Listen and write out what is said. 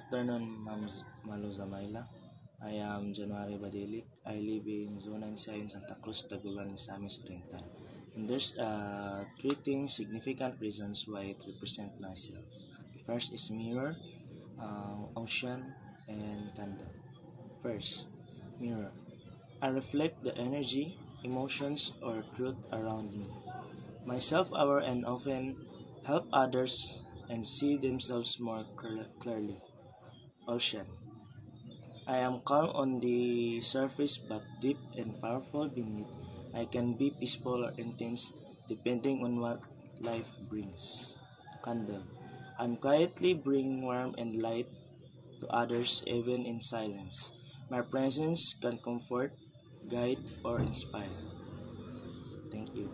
afternoon, Ma'am Malu Zamayla. I am January Badilik. I live in Zona Insia in Santa Cruz, Taguban, Misamis Oriental. And there's three things, significant reasons why it represents myself. First is mirror, ocean, and candle. First, mirror. I reflect the energy, emotions, or truth around me. My self-aware and often help others and see themselves more clearly. Ocean. I am calm on the surface but deep and powerful beneath. I can be peaceful or intense depending on what life brings. Candle. I'm quietly bring warmth and light to others even in silence. My presence can comfort, guide, or inspire. Thank you.